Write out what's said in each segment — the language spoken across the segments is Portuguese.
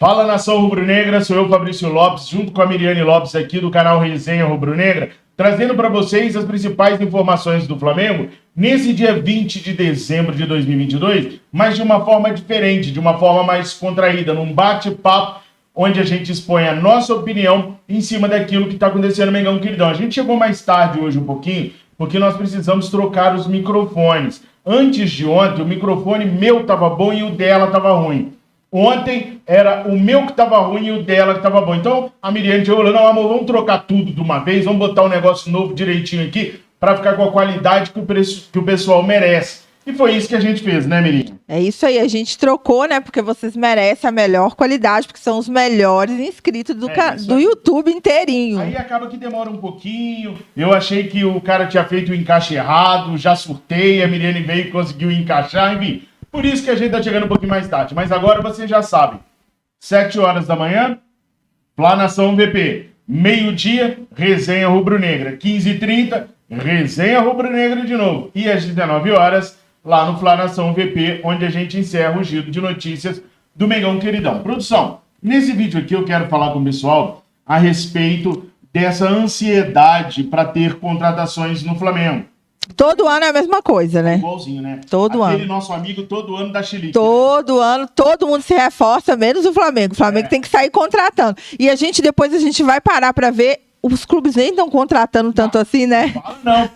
Fala, nação rubro-negra, sou eu, Fabrício Lopes, junto com a Miriane Lopes aqui do canal Resenha Rubro-Negra, trazendo para vocês as principais informações do Flamengo nesse dia 20 de dezembro de 2022, mas de uma forma diferente, de uma forma mais contraída, num bate-papo onde a gente expõe a nossa opinião em cima daquilo que está acontecendo no Mengão Queridão. A gente chegou mais tarde hoje um pouquinho, porque nós precisamos trocar os microfones. Antes de ontem, o microfone meu estava bom e o dela estava ruim. Ontem era o meu que estava ruim e o dela que estava bom. Então a Miriane chegou falando: não, amor, vamos trocar tudo de uma vez, vamos botar um negócio novo direitinho aqui para ficar com a qualidade que o pessoal merece. E foi isso que a gente fez, né, Miriane? É isso aí, a gente trocou, né? Porque vocês merecem a melhor qualidade, porque são os melhores inscritos do YouTube inteirinho. Aí acaba que demora um pouquinho. Eu achei que o cara tinha feito o encaixe errado, já surtei, a Miriane veio e conseguiu encaixar, enfim. Por isso que a gente tá chegando um pouquinho mais tarde. Mas agora você já sabe. 7 horas da manhã, Flá Nação VP. Meio-dia, Resenha Rubro-Negra. 15h30, Resenha Rubro-Negra de novo. E às 19 horas, lá no Flá Nação VP, onde a gente encerra o giro de notícias do Mengão Queridão. Produção, nesse vídeo aqui eu quero falar com o pessoal a respeito dessa ansiedade para ter contratações no Flamengo. Todo ano é a mesma coisa, né? Igualzinho, né? Todo ano. Aquele nosso amigo todo ano da Chilique. Todo ano, todo mundo se reforça, menos o Flamengo. O Flamengo tem que sair contratando. E depois a gente vai parar para ver, os clubes nem estão contratando tanto assim, né? Não.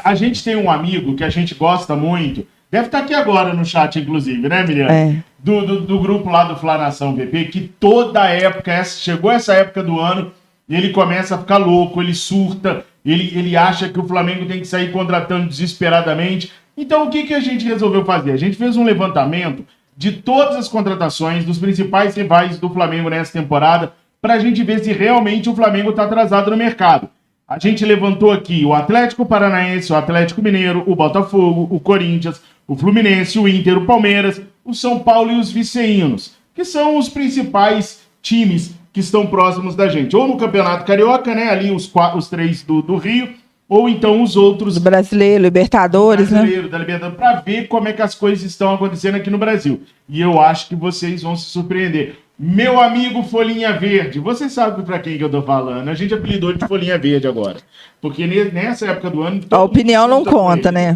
A gente tem um amigo que a gente gosta muito, deve estar aqui agora no chat, inclusive, né, Miriam? É. Do grupo lá do Flá Nação VP, que toda época, chegou essa época do ano, ele começa a ficar louco, ele surta, ele acha que o Flamengo tem que sair contratando desesperadamente. Então, o que a gente resolveu fazer? A gente fez um levantamento de todas as contratações dos principais rivais do Flamengo nessa temporada, para a gente ver se realmente o Flamengo está atrasado no mercado. A gente levantou aqui o Atlético Paranaense, o Atlético Mineiro, o Botafogo, o Corinthians, o Fluminense, o Inter, o Palmeiras, o São Paulo e os viceínos, que são os principais times que estão próximos da gente. Ou no Campeonato Carioca, né? Ali os três do Rio, ou então os outros... Do Brasileiro, Libertadores, né? Da Libertadores, para ver como é que as coisas estão acontecendo aqui no Brasil. E eu acho que vocês vão se surpreender. Meu amigo Folhinha Verde, você sabe para quem que eu tô falando? A gente apelidou ele de Folhinha Verde agora. Porque nessa época do ano... A opinião não conta, né?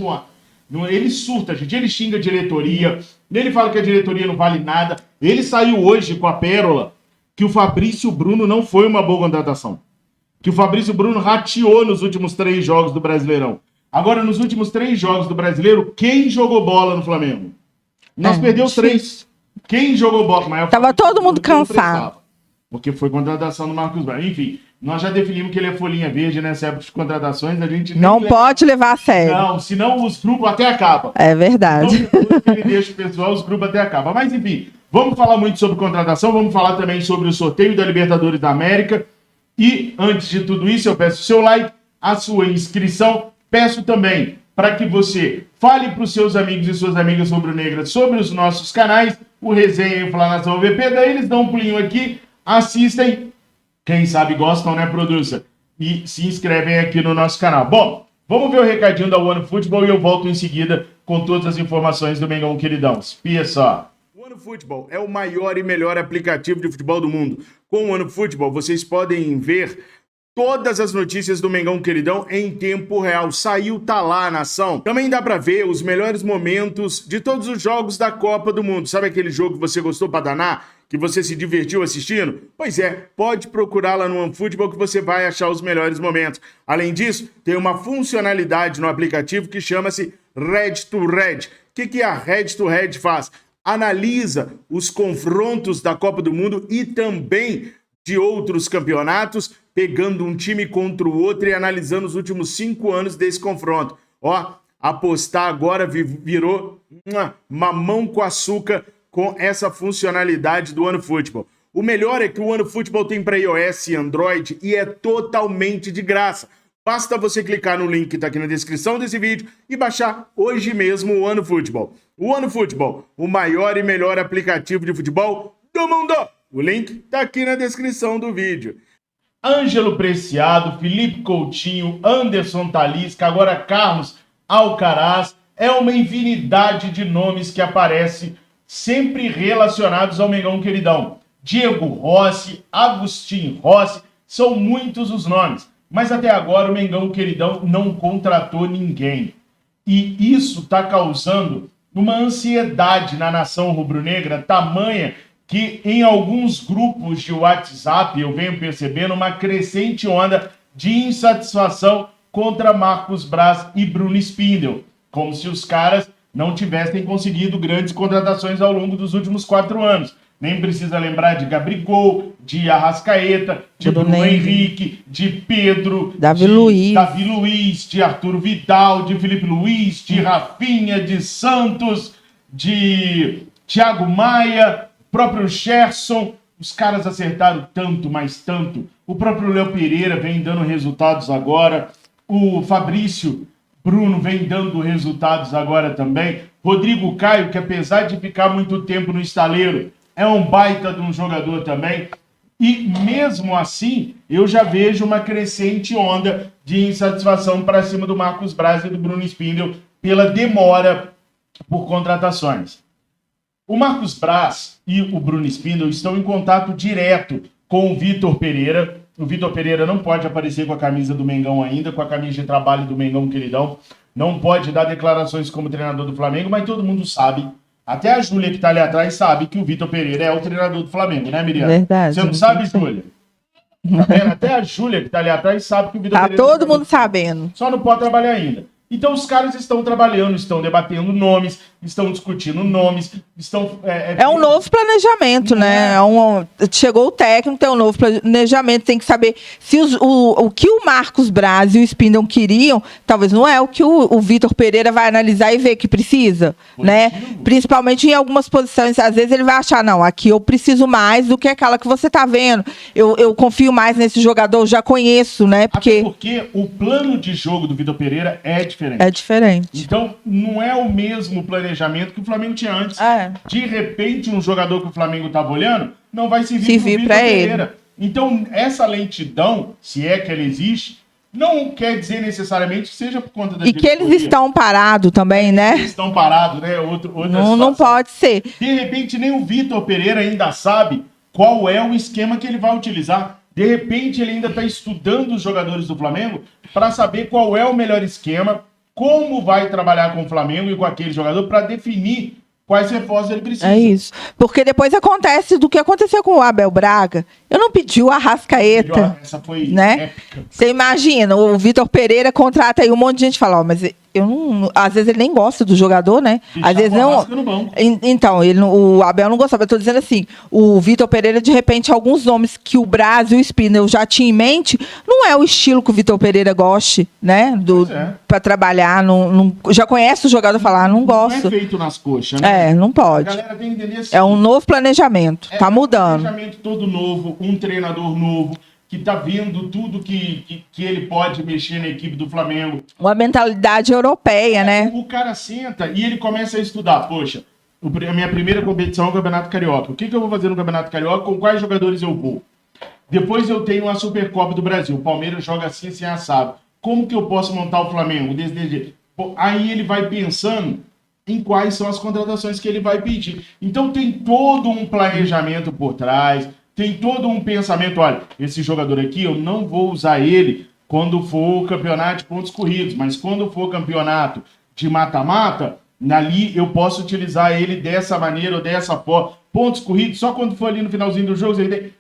Ele surta, gente. Ele xinga a diretoria. Ele fala que a diretoria não vale nada. Ele saiu hoje com a pérola que o Fabrício Bruno não foi uma boa contratação. Que o Fabrício Bruno rateou nos últimos 3 jogos do Brasileirão. Agora, nos últimos 3 jogos do Brasileiro, quem jogou bola no Flamengo? Nós perdemos 3. Quem jogou bola? Tava todo mundo cansado. Porque foi contratação do Marcos Braz. Enfim, nós já definimos que ele é folhinha verde nessa época de contratações. A gente não pode levar a sério. Não, senão os grupos até acabam. É verdade. Então, depois que ele deixa o pessoal, os grupos até acabam. Mas, enfim, vamos falar muito sobre contratação, vamos falar também sobre o sorteio da Libertadores da América. E, antes de tudo isso, eu peço o seu like, a sua inscrição. Peço também para que você fale para os seus amigos e suas amigas rubro-negras sobre os nossos canais, o Resenha e o Flá Nação VP. Daí eles dão um pulinho aqui, assistem, quem sabe gostam, né, producer? E se inscrevem aqui no nosso canal. Bom, vamos ver o recadinho da OneFootball e eu volto em seguida com todas as informações do Mengão Queridão. Espia só. O OneFootball é o maior e melhor aplicativo de futebol do mundo. Com o OneFootball, vocês podem ver todas as notícias do Mengão Queridão em tempo real. Saiu, tá lá, nação. Também dá pra ver os melhores momentos de todos os jogos da Copa do Mundo. Sabe aquele jogo que você gostou pra danar? Que você se divertiu assistindo? Pois é, pode procurar lá no OneFootball que você vai achar os melhores momentos. Além disso, tem uma funcionalidade no aplicativo que chama-se Red to Red. O que a Red to Red faz? Analisa os confrontos da Copa do Mundo e também de outros campeonatos, pegando um time contra o outro e analisando os últimos 5 anos desse confronto. Ó, apostar agora virou mamão com açúcar com essa funcionalidade do OneFootball. O melhor é que o OneFootball tem para iOS e Android e é totalmente de graça. Basta você clicar no link que está aqui na descrição desse vídeo e baixar hoje mesmo o OneFootball. O OneFootball, o maior e melhor aplicativo de futebol do mundo. O link está aqui na descrição do vídeo. Ângelo Preciado, Felipe Coutinho, Anderson Talisca, agora Carlos Alcaraz. É uma infinidade de nomes que aparece sempre relacionados ao Mengão Queridão. Diego Rossi, Agustin Rossi, são muitos os nomes. Mas até agora o Mengão queridão não contratou ninguém. E isso está causando uma ansiedade na nação rubro-negra tamanha que em alguns grupos de WhatsApp eu venho percebendo uma crescente onda de insatisfação contra Marcos Braz e Bruno Spindel, como se os caras não tivessem conseguido grandes contratações ao longo dos últimos 4 anos. Nem precisa lembrar de Gabigol, de Arrascaeta, de Bruno Henrique, de Pedro, Davi Luiz, de Arthur Vidal, de Felipe Luiz, de Rafinha, de Santos, de Thiago Maia, próprio Gerson. Os caras acertaram tanto, mas tanto. O próprio Léo Pereira vem dando resultados agora. O Fabrício Bruno vem dando resultados agora também. Rodrigo Caio, que apesar de ficar muito tempo no estaleiro, é um baita de um jogador também. E mesmo assim, eu já vejo uma crescente onda de insatisfação para cima do Marcos Braz e do Bruno Spindel pela demora por contratações. O Marcos Braz e o Bruno Spindel estão em contato direto com o Vitor Pereira. O Vitor Pereira não pode aparecer com a camisa do Mengão ainda, com a camisa de trabalho do Mengão queridão. Não pode dar declarações como treinador do Flamengo, mas todo mundo sabe. Até a Júlia, que tá ali atrás, sabe que o Vitor Pereira é o treinador do Flamengo, né, Miriam? Verdade. Você não sabe, Júlia? Tá vendo? Até a Júlia, que tá ali atrás, sabe que o Vitor Pereira... Tá todo mundo sabendo. Só não pode trabalhar ainda. Então os caras estão trabalhando, estão debatendo nomes, estão discutindo nomes, estão... É um novo planejamento, né? Chegou o técnico, tem um novo planejamento, tem que saber se o que o Marcos Braz e o Spindel queriam, talvez não é o que o Vitor Pereira vai analisar e ver que precisa, né? Principalmente em algumas posições, às vezes ele vai achar, não, aqui eu preciso mais do que aquela que você tá vendo. Eu confio mais nesse jogador, já conheço, né? Até porque o plano de jogo do Vitor Pereira é diferente. É diferente. Então, não é o mesmo planejamento que o Flamengo tinha antes. De repente, um jogador que o Flamengo estava olhando não vai servir para Pereira. Então, essa lentidão, se é que ela existe, não quer dizer necessariamente que seja por conta da... E que eles estão parados também, né? Eles estão parados, né? Não pode ser. De repente, nem o Vitor Pereira ainda sabe qual é o esquema que ele vai utilizar. De repente, ele ainda está estudando os jogadores do Flamengo para saber qual é o melhor esquema, como vai trabalhar com o Flamengo e com aquele jogador para definir quais reforços ele precisa. É isso. Porque depois acontece do que aconteceu com o Abel Braga. Eu não pedi o Arrascaeta. Essa foi épica. Você imagina, o Vitor Pereira contrata aí um monte de gente fala, mas eu não... Às vezes ele nem gosta do jogador, né? Às vezes não... Então, o Abel não gostava. Eu tô dizendo assim, o Vitor Pereira, de repente, alguns nomes que o Braz e o Spindel já tinha em mente, não é o estilo que o Vitor Pereira goste, né? Pra trabalhar. Já conhece o jogador falar, não gosto. Não é feito nas coxas, né? Não pode. A galera tem que entender assim, é um novo planejamento. Tá mudando. Um planejamento todo novo, um treinador novo, que tá vendo tudo que ele pode mexer na equipe do Flamengo. Uma mentalidade europeia, né? O cara senta e ele começa a estudar. Poxa, a minha primeira competição é o Campeonato Carioca. O que eu vou fazer no Campeonato Carioca? Com quais jogadores eu vou? Depois eu tenho a Supercopa do Brasil. O Palmeiras joga assim, assim, assado. Como que eu posso montar o Flamengo? Aí ele vai pensando em quais são as contratações que ele vai pedir. Então tem todo um planejamento por trás, tem todo um pensamento, olha, esse jogador aqui eu não vou usar ele quando for campeonato de pontos corridos, mas quando for campeonato de mata-mata, ali eu posso utilizar ele dessa maneira ou dessa forma. Pontos corridos, só quando for ali no finalzinho do jogo,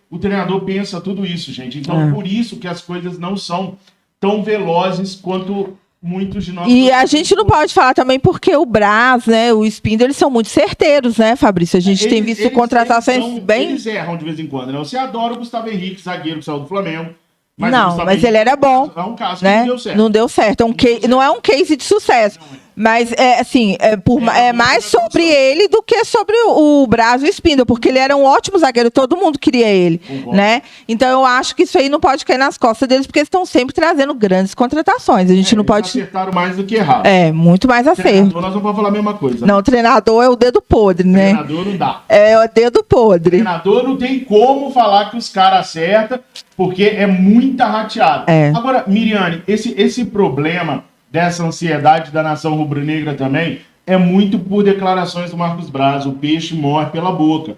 o treinador pensa tudo isso, gente. Então, por isso que as coisas não são tão velozes quanto muitos de nós. E a gente não pode falar também porque o Braz, né, o Spindel, eles são muito certeiros, né, Fabrício? A gente tem visto contratações bem... Eles erram de vez em quando, né? Você adora o Gustavo Henrique, zagueiro que saiu do Flamengo. Mas ele era bom. É um caso né? que não deu certo. Não deu certo. Não é um case de sucesso. Mas, é mais sobre ele do que sobre o Braz e o Spindel, porque ele era um ótimo zagueiro, todo mundo queria ele, né? Então, eu acho que isso aí não pode cair nas costas deles, porque eles estão sempre trazendo grandes contratações. A gente não pode... acertaram mais do que errado. Muito mais acerto. Nós não vamos falar a mesma coisa. Não, o treinador é o dedo podre, né? Treinador não dá. É o dedo podre. Treinador não tem como falar que os caras acertam, porque é muita rateada. Agora, Miriane, esse problema dessa ansiedade da nação rubro-negra também é muito por declarações do Marcos Braz. O peixe morre pela boca.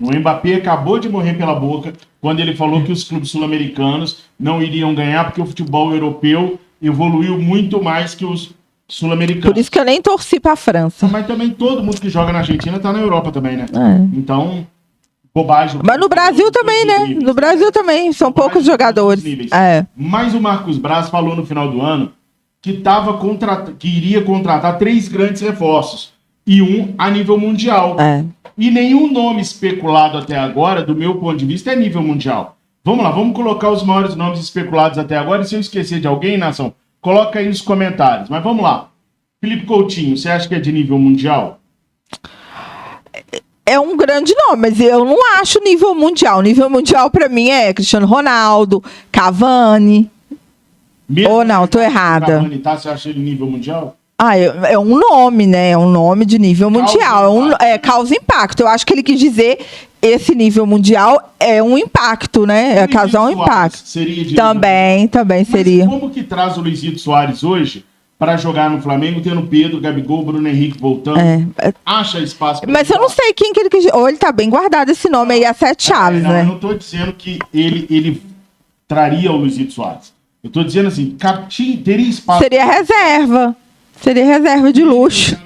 O Mbappé acabou de morrer pela boca quando ele falou que os clubes sul-americanos não iriam ganhar porque o futebol europeu evoluiu muito mais que os sul-americanos. Por isso que eu nem torci pra França. Mas também todo mundo que joga na Argentina tá na Europa também, né? É. Então, bobagem. Mas no Brasil também, né? No Brasil também, são poucos jogadores. É. Mas o Marcos Braz falou no final do ano que iria contratar 3 grandes reforços e um a nível mundial. É. E nenhum nome especulado até agora, do meu ponto de vista, é nível mundial. Vamos lá, vamos colocar os maiores nomes especulados até agora. E se eu esquecer de alguém, Nação, coloca aí nos comentários. Mas vamos lá. Felipe Coutinho, você acha que é de nível mundial? É um grande nome, mas eu não acho nível mundial. Nível mundial pra mim é Cristiano Ronaldo, Cavani. Ou não, tô errada. Cavani, tá? Você acha ele nível mundial? Ah, é um nome, né? É um nome de nível mundial. Causa impacto. Eu acho que ele quis dizer esse nível mundial é um impacto, né? É causar um impacto. Seria de também seria. Mas como que traz o Luizito Soares hoje para jogar no Flamengo, tendo Pedro, Gabigol, Bruno Henrique voltando? Acha espaço pra Mas eu não sei quem que ele quis. Ou ele tá bem guardado esse nome aí, a 7 chaves, né? Eu não tô dizendo que ele traria o Luizito Soares. Eu tô dizendo assim, teria espaço. Seria reserva. Seria reserva de luxo.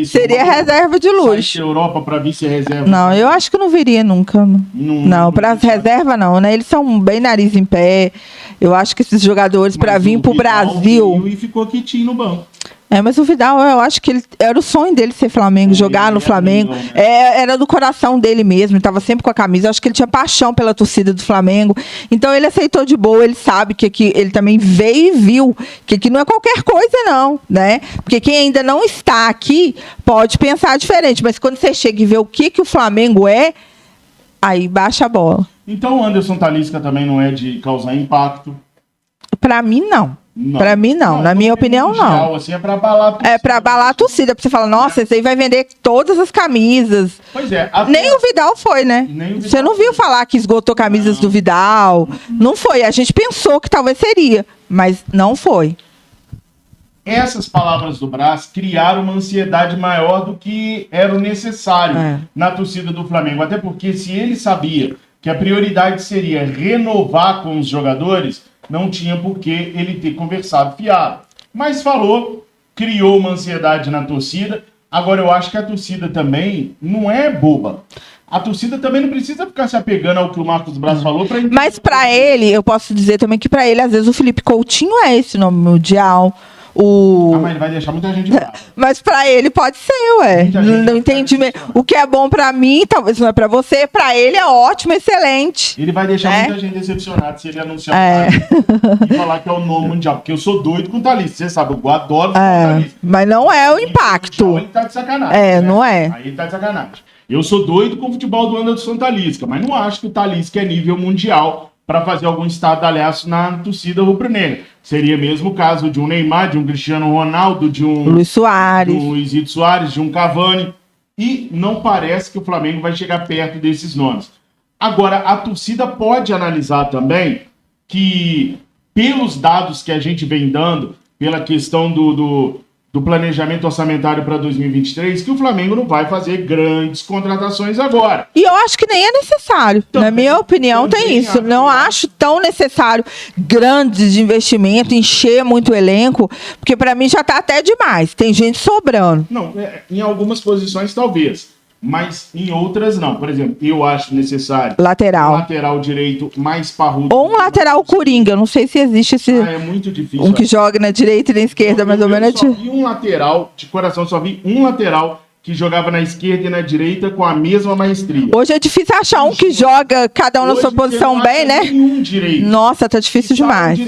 Seria reserva de luxo. Sai da Europa para vir ser reserva. Não, eu acho que não viria nunca. Não, para reserva não, né? Eles são bem nariz em pé. Eu acho que esses jogadores para vir pro Brasil. E ficou quietinho no banco. Mas o Vidal, eu acho que era o sonho dele ser Flamengo, jogar no Flamengo. Era do coração dele mesmo, ele estava sempre com a camisa. Eu acho que ele tinha paixão pela torcida do Flamengo. Então ele aceitou de boa, ele sabe que ele também veio e viu que aqui não é qualquer coisa, não, né? Porque quem ainda não está aqui pode pensar diferente, mas quando você chega e vê o que o Flamengo é, aí baixa a bola. Então o Anderson Talisca também não é de causar impacto? Para mim, não. Pra mim, não. Na minha opinião, não. Assim, é pra abalar a torcida. É pra abalar a torcida. Pra você falar, nossa, esse aí vai vender todas as camisas. Pois é. Nem o Vidal foi, né? Você não viu falar que esgotou camisas do Vidal. Não foi. A gente pensou que talvez seria, mas não foi. Essas palavras do Braz criaram uma ansiedade maior do que era o necessário na torcida do Flamengo. Até porque se ele sabia que a prioridade seria renovar com os jogadores, não tinha por que ele ter conversado fiado. Mas falou, criou uma ansiedade na torcida. Agora, eu acho que a torcida também não é boba. A torcida também não precisa ficar se apegando ao que o Marcos Braz falou. Mas para ele, eu posso dizer também que para ele, às vezes, o Felipe Coutinho é esse nome mundial. Mas ele vai deixar muita gente brava. Mas pra ele pode ser, ué. Não entendi. O que é bom pra mim, talvez não é pra você. Pra ele é ótimo, excelente. Ele vai deixar muita gente decepcionada se ele anunciar e falar que é o nome mundial. Porque eu sou doido com o Thalys. Você sabe, eu adoro o Thalys. Mas não é o impacto. Mundial, ele tá de sacanagem. Né? Não é. Aí ele tá de sacanagem. Eu sou doido com o futebol do Anderson Talisca, mas não acho que o Talisca é nível mundial para fazer algum estardalhaço na torcida rubro-negra. Seria mesmo o caso de um Neymar, de um Cristiano Ronaldo, de um Luiz Soares, de um Luizito Soares, de um Cavani. E não parece que o Flamengo vai chegar perto desses nomes. Agora, a torcida pode analisar também que, pelos dados que a gente vem dando, pela questão do planejamento orçamentário para 2023, que o Flamengo não vai fazer grandes contratações agora. E eu acho que nem é necessário. Na minha opinião, tem isso. Não acho tão necessário grandes investimento, encher muito o elenco, porque para mim já tá até demais. Tem gente sobrando. Não, em algumas posições talvez, mas em outras não. Por exemplo, eu acho necessário lateral direito mais parrudo. Ou um lateral coringa. Não sei se existe esse. É muito difícil. Um que joga na direita e na esquerda, mais ou menos. Eu só vi um lateral, de coração, só vi um lateral que jogava na esquerda e na direita com a mesma maestria. Hoje é difícil achar um que joga cada um na sua posição bem, né? Nenhum direito. Nossa, tá difícil demais.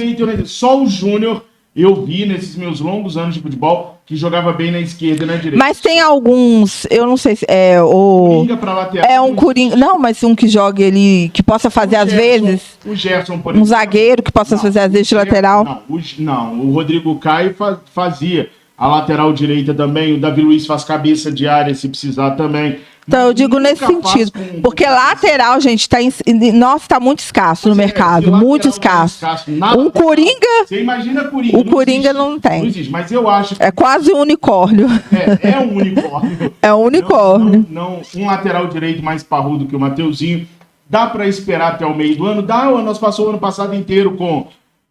Só o Júnior eu vi nesses meus longos anos de futebol que jogava bem na esquerda e na direita. Mas tem alguns, eu não sei se é o Coringa pra lateral. É um coringa, não, mas um que joga ele, que possa fazer às vezes. O Gerson, por exemplo. Um zagueiro que possa fazer às vezes de lateral. Não, o Rodrigo Caio fazia a lateral direita também, o Davi Luiz faz cabeça de área se precisar também. Então, eu digo nesse sentido. Porque lateral, gente, tá muito escasso no mercado. Muito escasso. Um Coringa. Você imagina Coringa. O Coringa não tem. Não existe, mas eu acho que. É quase um unicórnio. É um unicórnio. É um unicórnio. Não, um lateral direito mais parrudo que o Mateuzinho. Dá pra esperar até o meio do ano? Dá. Nós passamos o ano passado inteiro com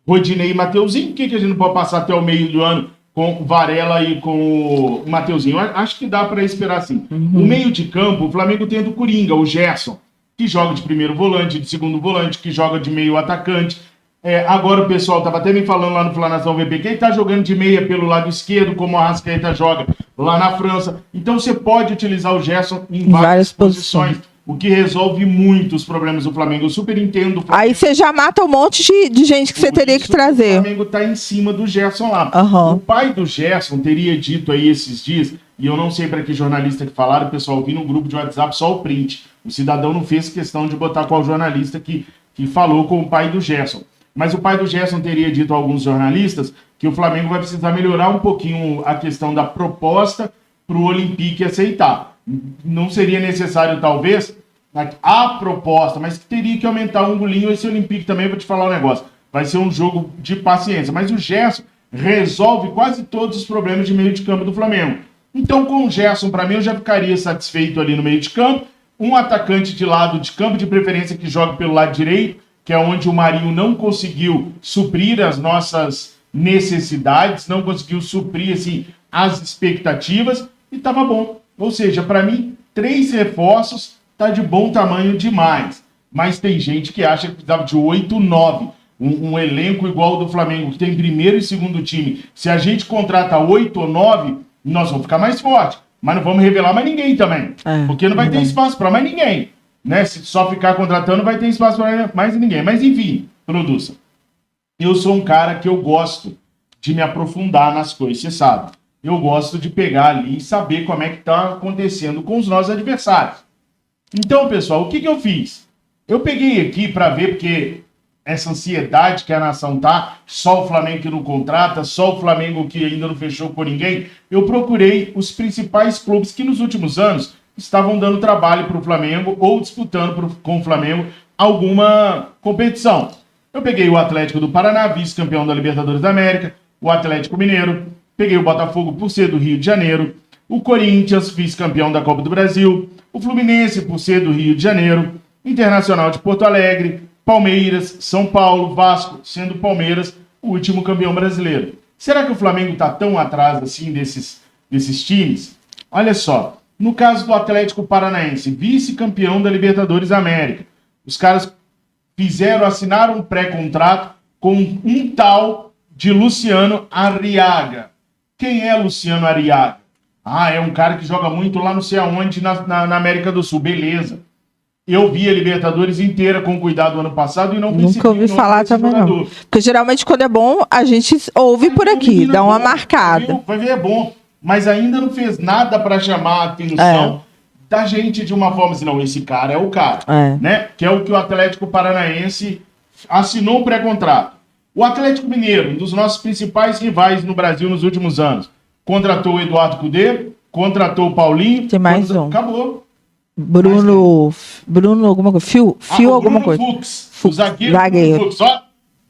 Rodinei e Mateuzinho. Por que a gente não pode passar até o meio do ano com o Varela e com o Mateuzinho? Acho que dá para esperar sim. O meio de campo, o Flamengo tem do Coringa, o Gerson, que joga de primeiro volante, de segundo volante, que joga de meio atacante. Agora o pessoal estava até me falando lá no Flanação VP que ele está jogando de meia pelo lado esquerdo, como a Arrascaeta joga lá na França. Então você pode utilizar o Gerson em várias posições. O que resolve muitos problemas do Flamengo. Eu super entendo. Aí você já mata um monte de gente que você teria que trazer. O Flamengo tá em cima do Gerson lá. O pai do Gerson teria dito aí esses dias, e eu não sei para que jornalista que falaram, o pessoal viu no grupo de WhatsApp só o print. O cidadão não fez questão de botar qual jornalista que falou com o pai do Gerson. Mas o pai do Gerson teria dito a alguns jornalistas que o Flamengo vai precisar melhorar um pouquinho a questão da proposta para o Olympique aceitar. Não seria necessário, talvez, a proposta, mas que teria que aumentar um golinho esse Olympique também. Vou te falar um negócio. Vai ser um jogo de paciência. Mas o Gerson resolve quase todos os problemas de meio de campo do Flamengo. Então, com o Gerson, para mim, eu já ficaria satisfeito ali no meio de campo. Um atacante de lado de campo, de preferência que joga pelo lado direito, que é onde o Marinho não conseguiu suprir as nossas necessidades, não conseguiu suprir assim, as expectativas, e estava bom. Ou seja, para mim, 3 reforços tá de bom tamanho demais. Mas tem gente que acha que precisava de 8, 9. Um elenco igual ao do Flamengo, que tem primeiro e segundo time. Se a gente contrata 8 ou 9, nós vamos ficar mais forte. Mas não vamos revelar mais ninguém também. Porque não vai ter espaço para mais ninguém. Né? Se só ficar contratando, não vai ter espaço para mais ninguém. Mas enfim, produça. Eu sou um cara que eu gosto de me aprofundar nas coisas, você sabe. Eu gosto de pegar ali e saber como é que está acontecendo com os nossos adversários. Então, pessoal, o que eu fiz? Eu peguei aqui para ver, porque essa ansiedade que a nação tá, só o Flamengo que não contrata, só o Flamengo que ainda não fechou com ninguém, eu procurei os principais clubes que nos últimos anos estavam dando trabalho para o Flamengo ou disputando com o Flamengo alguma competição. Eu peguei o Atlético do Paraná, vice-campeão da Libertadores da América, o Atlético Mineiro, peguei o Botafogo por ser do Rio de Janeiro, o Corinthians, vice-campeão da Copa do Brasil, o Fluminense por ser do Rio de Janeiro, Internacional de Porto Alegre, Palmeiras, São Paulo, Vasco, sendo Palmeiras o último campeão brasileiro. Será que o Flamengo está tão atrás assim desses times? Olha só, no caso do Atlético Paranaense, vice-campeão da Libertadores da América, os caras assinaram um pré-contrato com um tal de Luciano Arriaga. Quem é Luciano Arriaga? É um cara que joga muito lá não sei aonde, na América do Sul. Beleza. Eu vi a Libertadores inteira com cuidado ano passado e não percebi. Nunca ouvi falar também, jogador. Não. Porque geralmente quando é bom, a gente ouve por aqui, dá uma marcada. Vai ver, é bom. Mas ainda não fez nada para chamar a atenção da gente de uma forma assim, não, esse cara é o cara. Né? Que é o que o Atlético Paranaense assinou um pré-contrato. O Atlético Mineiro, um dos nossos principais rivais no Brasil nos últimos anos, contratou o Eduardo Cudê, contratou o Paulinho. Tem mais um. Acabou. Bruno alguma coisa. Fio alguma coisa. Fux. O zagueiro. Fux.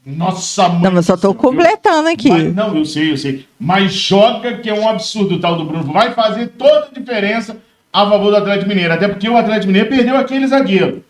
Nossa, mãe. Não, mas só tô completando aqui. Não, eu sei. Mas joga que é um absurdo o tal do Bruno. Vai fazer toda a diferença a favor do Atlético Mineiro. Até porque o Atlético Mineiro perdeu aquele zagueiro.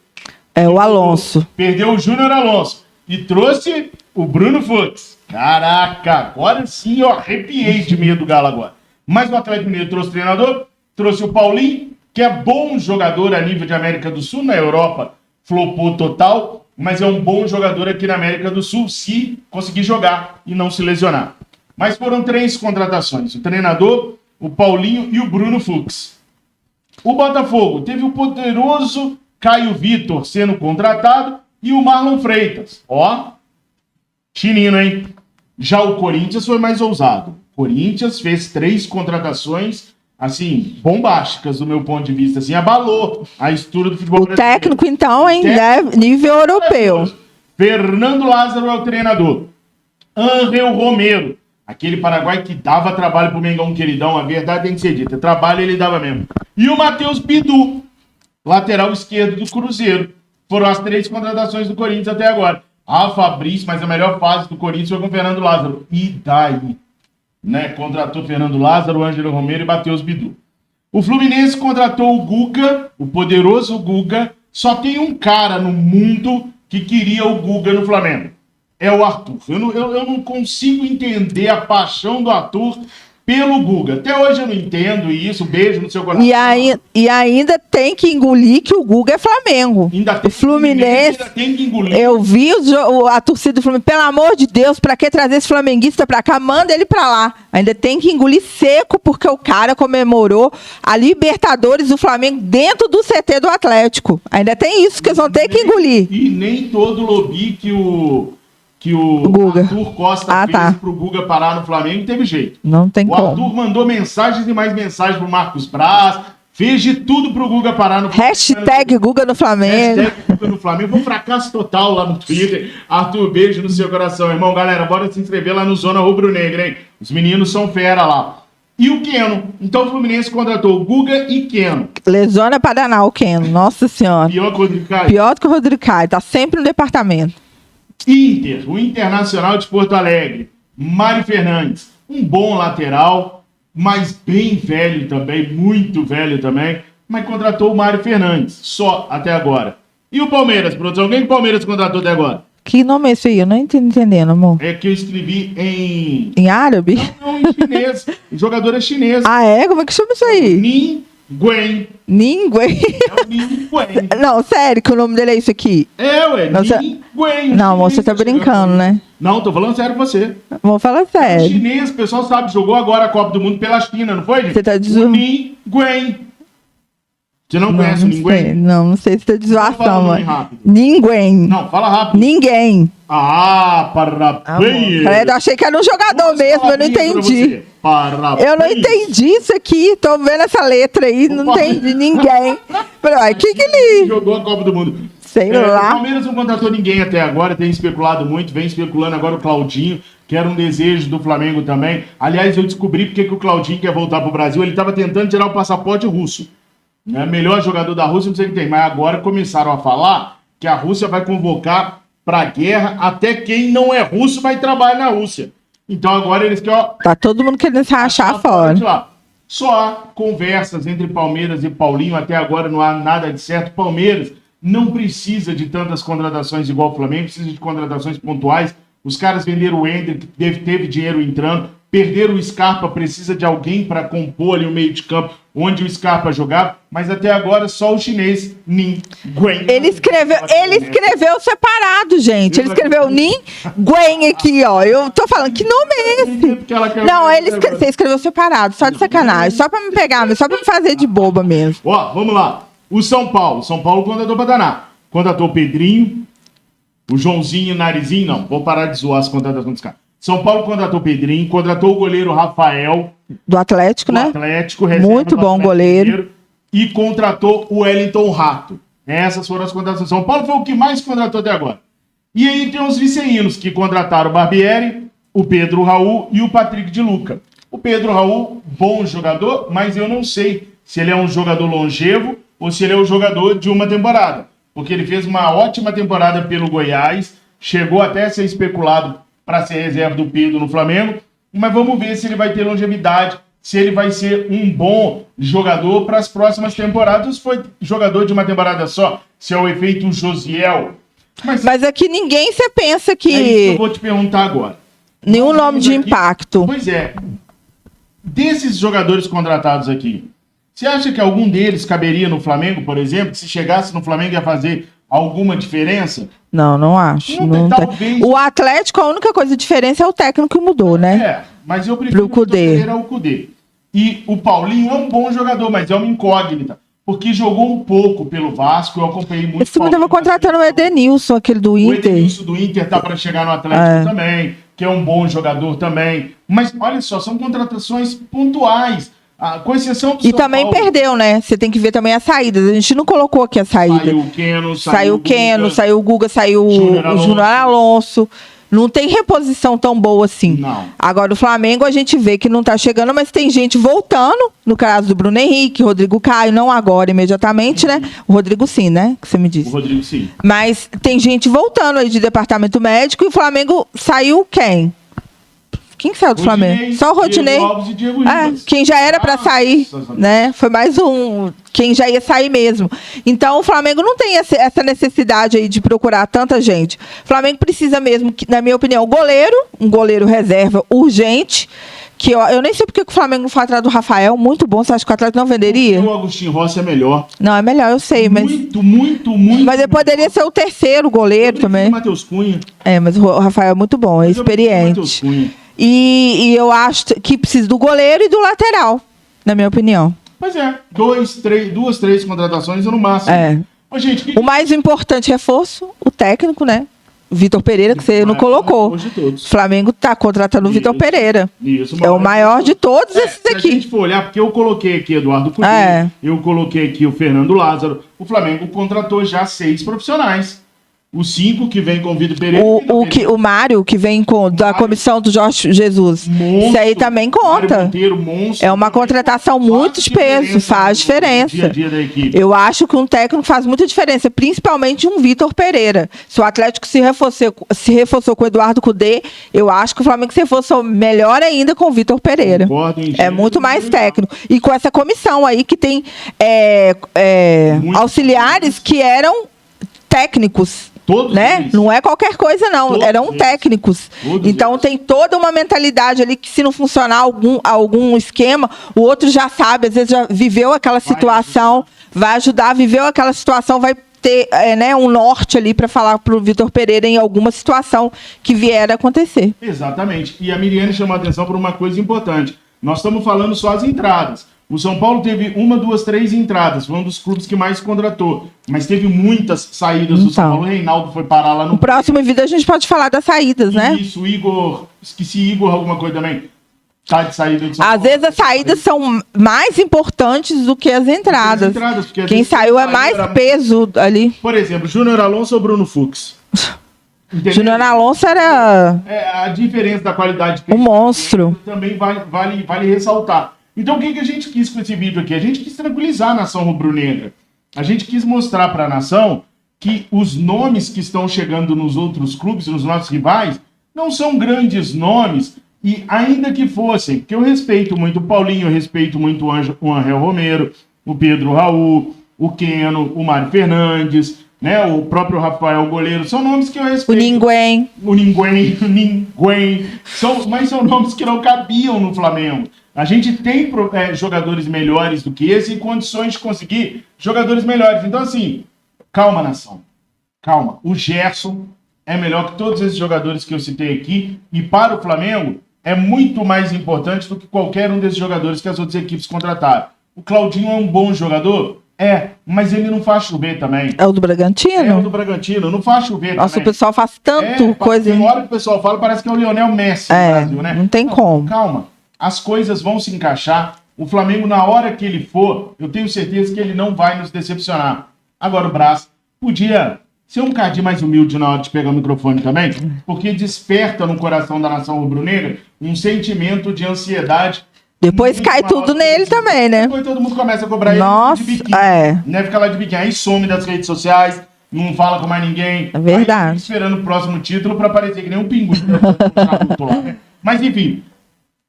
O Alonso. Perdeu o Júnior Alonso. E trouxe o Bruno Fux. Caraca, agora sim eu arrepiei de medo do Galo agora. Mas o Atlético Mineiro trouxe o treinador, trouxe o Paulinho, que é bom jogador a nível de América do Sul, na Europa flopou total, mas é um bom jogador aqui na América do Sul, se conseguir jogar e não se lesionar. Mas foram 3 contratações, o treinador, o Paulinho e o Bruno Fux. O Botafogo teve o poderoso Caio Vitor sendo contratado e o Marlon Freitas. Chinino, hein? Já o Corinthians foi mais ousado. O Corinthians fez 3 contratações, assim, bombásticas do meu ponto de vista, assim, abalou a estrutura do futebol brasileiro. O técnico, então, hein? Nível europeu. Fernando Lázaro é o treinador. Ángel Romero Aquele Paraguai que dava trabalho pro Mengão queridão, a verdade tem que ser dita. Trabalho ele dava mesmo. E o Matheus Bidu, lateral esquerdo do Cruzeiro. Foram as 3 contratações do Corinthians até agora. Fabrício, mas a melhor fase do Corinthians foi com o Fernando Lázaro. E daí? Né? Contratou Fernando Lázaro, Ângelo Romero e Matheus Bidu. O Fluminense contratou o Guga, o poderoso Guga. Só tem um cara no mundo que queria o Guga no Flamengo. É o Arthur. Eu não consigo entender a paixão do Arthur pelo Guga. Até hoje eu não entendo isso. Beijo no seu coração. E ainda tem que engolir que o Guga é Flamengo. O Fluminense ainda tem que engolir. Eu vi a torcida do Fluminense. Pelo amor de Deus, pra que trazer esse flamenguista pra cá? Manda ele pra lá. Ainda tem que engolir seco, porque o cara comemorou a Libertadores do Flamengo dentro do CT do Atlético. Ainda tem isso que eles vão ter que engolir. E nem todo lobby que o Guga. Arthur Costa fez pro Guga parar no Flamengo teve jeito. Não tem como. O Arthur mandou mensagens e mais mensagens pro Marcos Braz, fez de tudo pro Guga parar no Flamengo. Hashtag Guga no Flamengo. Hashtag Guga no Flamengo. Foi um fracasso total lá no Twitter. Arthur, beijo no seu coração, irmão. Galera, bora se inscrever lá no Zona Rubro Negra, hein? Os meninos são fera lá. E o Keno. Então o Fluminense contratou o Guga e Keno. Lesona pra danar o Keno. Nossa Senhora. Pior que o Rodrigo Caio. Pior do que o Rodrigo Caio. Tá sempre no departamento. Inter, o Internacional de Porto Alegre, Mário Fernandes, um bom lateral, mas bem velho também, muito velho também, mas contratou o Mário Fernandes, só até agora. E o Palmeiras, produção, quem que o Palmeiras contratou até agora? Que nome é esse aí? Eu não tô entendendo, amor. É que eu escrevi em... Em árabe? Não, em chinês. O jogador é chinês. Ah, é? Como é que chama isso aí? Ninguém. Ninguém? É o Ninguém. Não, sério, que o nome dele é isso aqui. Ninguém. Não, você tá brincando, né? Não, tô falando sério com você. Vou falar É sério. chinês, o pessoal sabe, jogou agora a Copa do Mundo pela China, não foi, gente? Você tá O dizendo... Ninguém. Você não conhece o Ninguém? Não sei se tá de Fala o zoação, nome mano. rápido. Ninguém. Não, fala rápido. Ninguém. Parabéns. Eu achei que era um jogador mesmo, eu não entendi. Parabéns. Eu não entendi isso aqui. Tô vendo essa letra aí, não entendi ninguém. Falei, que ele... Jogou a Copa do Mundo. Sei O lá. Palmeiras não contratou ninguém até agora, tem especulado muito, vem especulando agora o Claudinho, que era um desejo do Flamengo também. Aliás, eu descobri porque que o Claudinho quer voltar pro Brasil, ele estava tentando tirar o passaporte russo. Né? Melhor jogador da Rússia, não sei o que tem, mas agora começaram a falar que a Rússia vai convocar pra guerra até quem não é russo vai trabalhar na Rússia. Então agora eles querem, ó, Tá todo mundo querendo se rachar fora. de lá. Só há conversas entre Palmeiras e Paulinho, até agora não há nada de certo. Palmeiras não precisa de tantas contratações igual o Flamengo, precisa de contratações pontuais. Os caras venderam o Ender, que teve dinheiro entrando, perderam o Scarpa, precisa de alguém para compor ali o meio de campo, onde o Scarpa jogava, mas até agora só o chinês Ninguém. Ele escreveu separado, gente. Ele escreveu Ninguém aqui, ó. Eu tô falando, que nome é esse? Não, você escreveu separado, só de sacanagem. Só pra me pegar, só pra me fazer de boba mesmo. Ó, vamos lá. O São Paulo contratou pra danar. Contratou o Pedrinho, o Joãozinho e o Narizinho, não. Vou parar de zoar as contratações dos caras. São Paulo contratou o Pedrinho, contratou o goleiro Rafael. Do Atlético, né? Atlético, reserva Muito do bom Atlético goleiro. Mineiro. E contratou o Wellington Rato. Essas foram as contratações. São Paulo foi o que mais contratou até agora. E aí tem os viceinos que contrataram o Barbieri, o Pedro Raul e o Patrick de Luca. O Pedro Raul, bom jogador, mas eu não sei se ele é um jogador longevo ou se ele é um jogador de uma temporada. Porque ele fez uma ótima temporada pelo Goiás, chegou até a ser especulado para ser reserva do Pedro no Flamengo, mas vamos ver se ele vai ter longevidade, se ele vai ser um bom jogador para as próximas temporadas, ou se foi jogador de uma temporada só, se é o efeito Josiel. Mas aqui ninguém você pensa que... É isso que eu vou te perguntar agora. Nenhum nome de impacto. Pois é. Desses jogadores contratados aqui, você acha que algum deles caberia no Flamengo, por exemplo? Se chegasse no Flamengo ia fazer alguma diferença? Não acho. Não, talvez. O Atlético, a única coisa diferença é o técnico que mudou, né? É, mas eu prefiro o Cudê. E o Paulinho é um bom jogador, mas é uma incógnita. Porque jogou um pouco pelo Vasco, eu acompanhei muito. Esse time estava contratando o Edenilson, aquele do Inter. O Edenilson do Inter tá para chegar no Atlético também, que é um bom jogador também. Mas olha só, são contratações pontuais. Com exceção do E São também Paulo. Perdeu, né? Você tem que ver também as saídas. A gente não colocou aqui a saída. Saiu o Keno, saiu o Guga, saiu o Júnior Alonso. Não tem reposição tão boa assim. Não. Agora, o Flamengo, a gente vê que não tá chegando, mas tem gente voltando. No caso do Bruno Henrique, Rodrigo Caio, não agora, imediatamente, né? O Rodrigo sim, né? Que você me O disse. Rodrigo, sim. Mas tem gente voltando aí de departamento médico e o Flamengo saiu quem? Quem que saiu do Rodinei, Flamengo? Só o Rodinei. Diego Alves e Diego É, Ribas. quem já era para sair, Nossa, né? Foi mais um, quem já ia sair mesmo. Então o Flamengo não tem essa necessidade aí de procurar tanta gente. O Flamengo precisa mesmo, na minha opinião, um goleiro reserva urgente, que eu nem sei porque que o Flamengo não foi atrás do Rafael, muito bom. Você acha que o Atlético não venderia? O Agostinho Rossi é melhor. Não, é melhor, eu sei, mas Muito. mas ele poderia ser o terceiro goleiro também. Matheus Cunha. É, mas o Rafael é muito bom, é Mas eu prefiro o Matheus experiente. Cunha. E eu acho que precisa do goleiro e do lateral, na minha opinião. Pois é, duas, três contratações no máximo. É. Ô, gente, O mais importante reforço, o técnico, né? Vitor Pereira, que você não colocou. Hoje todos. O Flamengo tá contratando o Vitor Isso. Pereira. Isso, É o maior de todos esses Se a aqui. gente for olhar, porque eu coloquei aqui Eduardo Cudê, eu coloquei aqui o Fernando Lázaro, o Flamengo contratou já 6 profissionais. Os 5 que vem com o Vitor Pereira. O Mário, que vem da comissão do Jorge Jesus. Monstro, Isso aí também Mário conta. Monteiro, monstro. É uma contratação muito de peso, faz no diferença. dia a dia da equipe. Eu acho que um técnico faz muita diferença, principalmente um Vitor Pereira. Se o Atlético se reforçou com o Eduardo Cudê, eu acho que o Flamengo se reforçou melhor ainda com o Vitor Pereira. Concordo, em É gênero, muito mais gênero. técnico. E com essa comissão aí que tem Muito auxiliares que eram técnicos. Todos Né? eles. Não é qualquer coisa, não. Todos Eram eles. técnicos. Todos Então eles. tem toda uma mentalidade ali que, se não funcionar algum esquema, o outro já sabe, às vezes já viveu aquela situação, vai ajudar, viveu aquela situação, vai ter um norte ali para falar para o Vitor Pereira em alguma situação que vier a acontecer. Exatamente. E a Miriane chamou a atenção por uma coisa importante. Nós estamos falando só as entradas. O São Paulo teve 1, 2, 3 entradas. Foi um dos clubes que mais contratou. Mas teve muitas saídas do São Então. Paulo. O Reinaldo foi parar lá no... No próximo vídeo a gente pode falar das saídas, né? Isso, Igor... Esqueci Igor alguma coisa também. Tá de saída do São Paulo. Às vezes as saídas são mais importantes do que as entradas. Porque às Quem vezes saiu é quem mais era- peso ali. Por exemplo, Júnior Alonso ou Bruno Fux? Entendeu? Júnior Alonso era A diferença da qualidade que um monstro. também vale ressaltar. Então, o que a gente quis com esse vídeo aqui? A gente quis tranquilizar a nação rubro-negra. A gente quis mostrar para a nação que os nomes que estão chegando nos outros clubes, nos nossos rivais, não são grandes nomes, e ainda que fossem, porque eu respeito muito o Paulinho, eu respeito muito o Angel Romero, o Pedro Raul, o Keno, o Mário Fernandes, né, o próprio Rafael Goleiro, são nomes que eu O respeito. Ninguém. O Ninguém. Mas são nomes que não cabiam no Flamengo. A gente tem jogadores melhores do que esse e condições de conseguir jogadores melhores. Então, assim, calma, nação. Calma. O Gerson é melhor que todos esses jogadores que eu citei aqui. E para o Flamengo, é muito mais importante do que qualquer um desses jogadores que as outras equipes contrataram. O Claudinho é um bom jogador? Mas ele não faz chover também. É o do Bragantino? É o do Bragantino, não faz chover Nossa, também. o pessoal faz tanto coisa. Na hora que o pessoal fala, parece que é o Lionel Messi no Brasil, né? Não tem como. Calma, as coisas vão se encaixar. O Flamengo, na hora que ele for, eu tenho certeza que ele não vai nos decepcionar. Agora o Brás podia ser um bocadinho mais humilde na hora de pegar o microfone também, porque desperta no coração da nação rubro-negra um sentimento de ansiedade. Depois muito cai maior tudo que nele isso. também, né? Depois todo mundo começa a cobrar Nossa, ele de biquinho. Né? Fica lá de biquinho. Aí some das redes sociais, não fala com mais ninguém. É verdade. Aí fica esperando o próximo título para aparecer que nem um pinguim. Né? Mas enfim,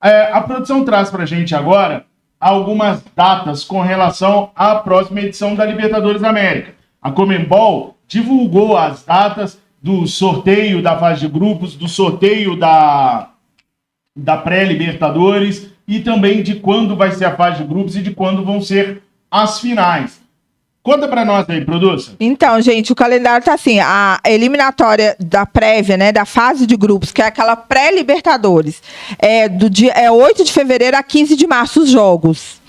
a produção traz pra gente agora algumas datas com relação à próxima edição da Libertadores da América. A Conmebol divulgou as datas do sorteio da fase de grupos, do sorteio da pré-Libertadores e também de quando vai ser a fase de grupos e de quando vão ser as finais. Conta pra nós aí, produção. Então, gente, o calendário tá assim, a eliminatória da prévia, né, da fase de grupos, que é aquela pré-Libertadores, é 8 de fevereiro a 15 de março os jogos.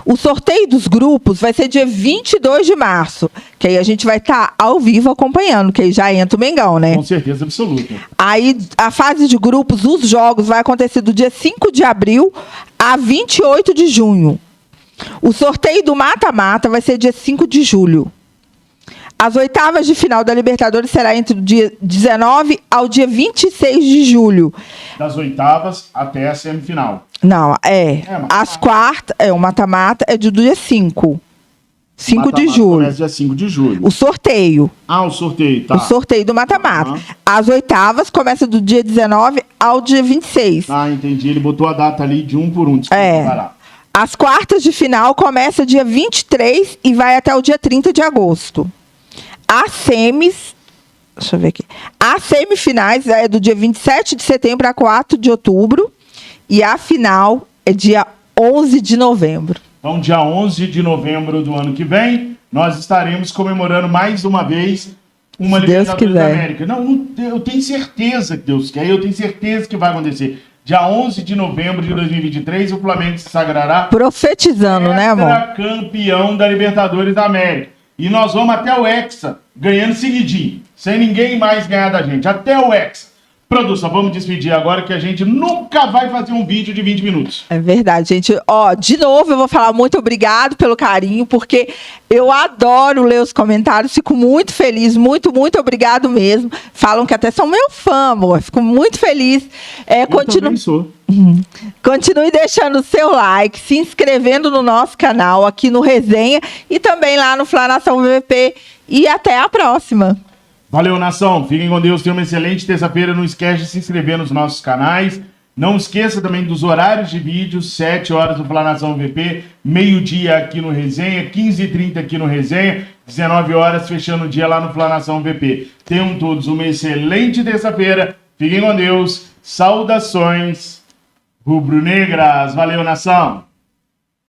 O sorteio dos grupos vai ser dia 22 de março, que aí a gente vai estar ao vivo acompanhando, que aí já entra o Mengão, né? Com certeza absoluta. Aí a fase de grupos, os jogos, vai acontecer do dia 5 de abril a 28 de junho. O sorteio do mata-mata vai ser dia 5 de julho. As oitavas de final da Libertadores será entre o dia 19 ao dia 26 de julho. Das oitavas até a semifinal. Não, mata-mata. As quartas, o mata-mata é do dia 5. 5 de Mata-mata julho. começa dia 5 de julho. O sorteio. O sorteio, tá. O sorteio do mata-mata. Aham. As oitavas começa do dia 19 ao dia 26. Entendi. Ele botou a data ali de um por um. Desculpa, vai lá. As quartas de final começa dia 23 e vai até o dia 30 de agosto. As semis... Deixa eu ver aqui. As semifinais é do dia 27 de setembro a 4 de outubro. E a final é dia 11 de novembro. Então, dia 11 de novembro do ano que vem, nós estaremos comemorando mais uma vez uma Se Deus Libertadores da quiser. América. Não, eu tenho certeza que Deus quer, eu tenho certeza que vai acontecer. Dia 11 de novembro de 2023, o Flamengo se sagrará Profetizando, né, amor? campeão da Libertadores da América. E nós vamos até o Hexa, ganhando seguidinho, sem ninguém mais ganhar da gente. Até o Hexa. Produção, vamos despedir agora que a gente nunca vai fazer um vídeo de 20 minutos. É verdade, gente. Ó, de novo eu vou falar muito obrigado pelo carinho, porque eu adoro ler os comentários, fico muito feliz, muito, muito obrigado mesmo. Falam que até são meu fã, amor. Fico muito feliz. Eu também sou. Continue deixando o seu like, se inscrevendo no nosso canal aqui no Resenha e também lá no Flanação VVP. E até a próxima. Valeu, nação. Fiquem com Deus. Tenham uma excelente terça-feira. Não esquece de se inscrever nos nossos canais. Não esqueça também dos horários de vídeos. 7 horas no Flanação VP, meio-dia aqui no Resenha, 15h30 aqui no Resenha, 19 horas fechando o dia lá no Flanação VP. Tenham todos uma excelente terça-feira. Fiquem com Deus. Saudações rubro-negras. Valeu, nação.